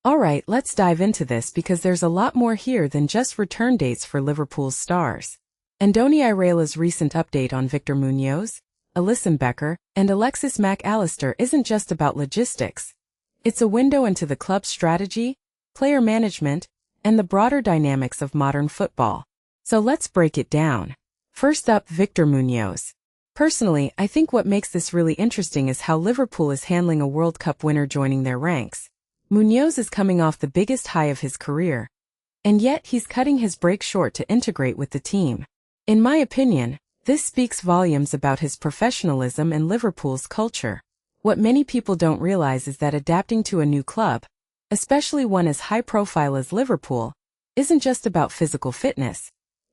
Alright, let's dive into this because there's a lot more here than just return dates for Liverpool's stars. Andoni Iraola's recent update on Victor Munoz, Alisson Becker, and Alexis Mac Allister isn't just about logistics. It's a window into the club's strategy, player management, and the broader dynamics of modern football. So let's break it down. First up, Victor Munoz. Personally, I think what makes this really interesting is how Liverpool is handling a World Cup winner joining their ranks. Munoz is coming off the biggest high of his career, and yet he's cutting his break short to integrate with the team. In my opinion, this speaks volumes about his professionalism and Liverpool's culture. What many people don't realize is that adapting to a new club, especially one as high-profile as Liverpool, isn't just about physical fitness.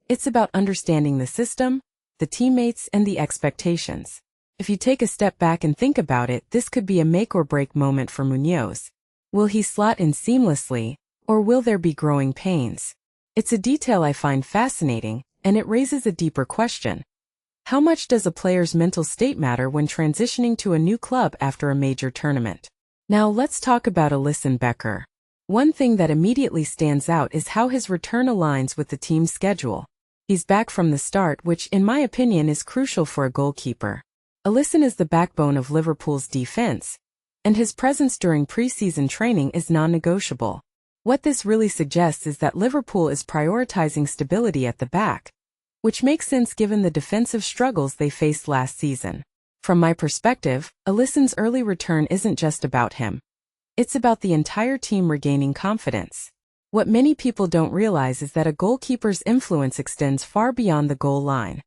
It's about understanding the system, the teammates, and the expectations. If you take a step back and think about it, this could be a make-or-break moment for Munoz. Will he slot in seamlessly, or will there be growing pains? It's a detail I find fascinating, and it raises a deeper question. How much does a player's mental state matter when transitioning to a new club after a major tournament? Now let's talk about Alisson Becker. One thing that immediately stands out is how his return aligns with the team's schedule. He's back from the start, which in my opinion is crucial for a goalkeeper. Alisson is the backbone of Liverpool's defense, and his presence during pre-season training is non-negotiable. What this really suggests is that Liverpool is prioritizing stability at the back, which makes sense given the defensive struggles they faced last season. From my perspective, Alisson's early return isn't just about him. It's about the entire team regaining confidence. What many people don't realize is that a goalkeeper's influence extends far beyond the goal line.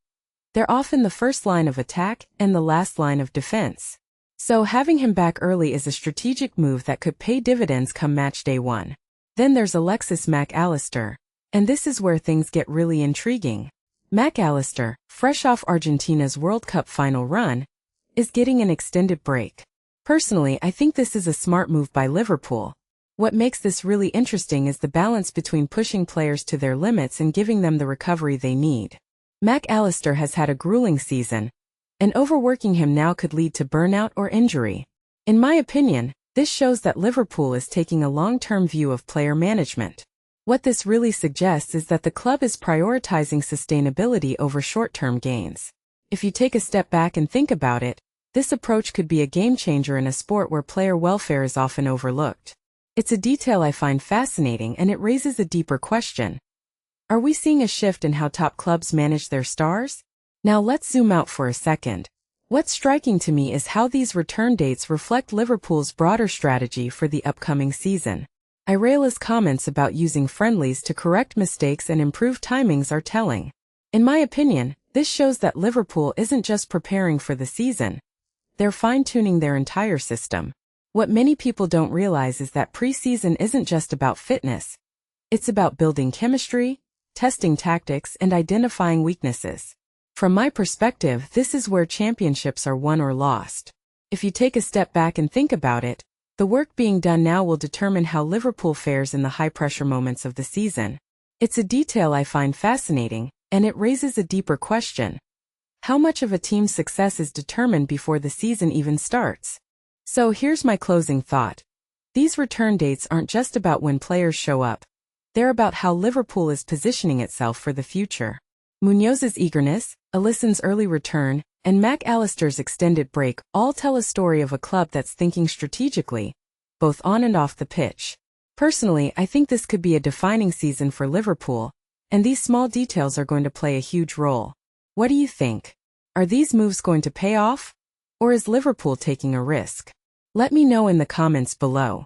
They're often the first line of attack and the last line of defense. So having him back early is a strategic move that could pay dividends come match day one. Then there's Alexis Mac Allister, and this is where things get really intriguing. Mac Allister, fresh off Argentina's World Cup final run, is getting an extended break. Personally, I think this is a smart move by Liverpool. What makes this really interesting is the balance between pushing players to their limits and giving them the recovery they need. Mac Allister has had a grueling season, and overworking him now could lead to burnout or injury. In my opinion, this shows that Liverpool is taking a long-term view of player management. What this really suggests is that the club is prioritizing sustainability over short-term gains. If you take a step back and think about it, this approach could be a game-changer in a sport where player welfare is often overlooked. It's a detail I find fascinating, and it raises a deeper question. Are we seeing a shift in how top clubs manage their stars? Now let's zoom out for a second. What's striking to me is how these return dates reflect Liverpool's broader strategy for the upcoming season. Iraola's comments about using friendlies to correct mistakes and improve timings are telling. In my opinion, this shows that Liverpool isn't just preparing for the season. They're fine-tuning their entire system. What many people don't realize is that pre-season isn't just about fitness. It's about building chemistry, testing tactics, and identifying weaknesses. From my perspective, this is where championships are won or lost. If you take a step back and think about it, the work being done now will determine how Liverpool fares in the high-pressure moments of the season. It's a detail I find fascinating, and it raises a deeper question. How much of a team's success is determined before the season even starts? So here's my closing thought. These return dates aren't just about when players show up. They're about how Liverpool is positioning itself for the future. Munoz's eagerness, Alisson's early return, and Mac Allister's extended break all tell a story of a club that's thinking strategically, both on and off the pitch. Personally, I think this could be a defining season for Liverpool, and these small details are going to play a huge role. What do you think? Are these moves going to pay off? Or is Liverpool taking a risk? Let me know in the comments below.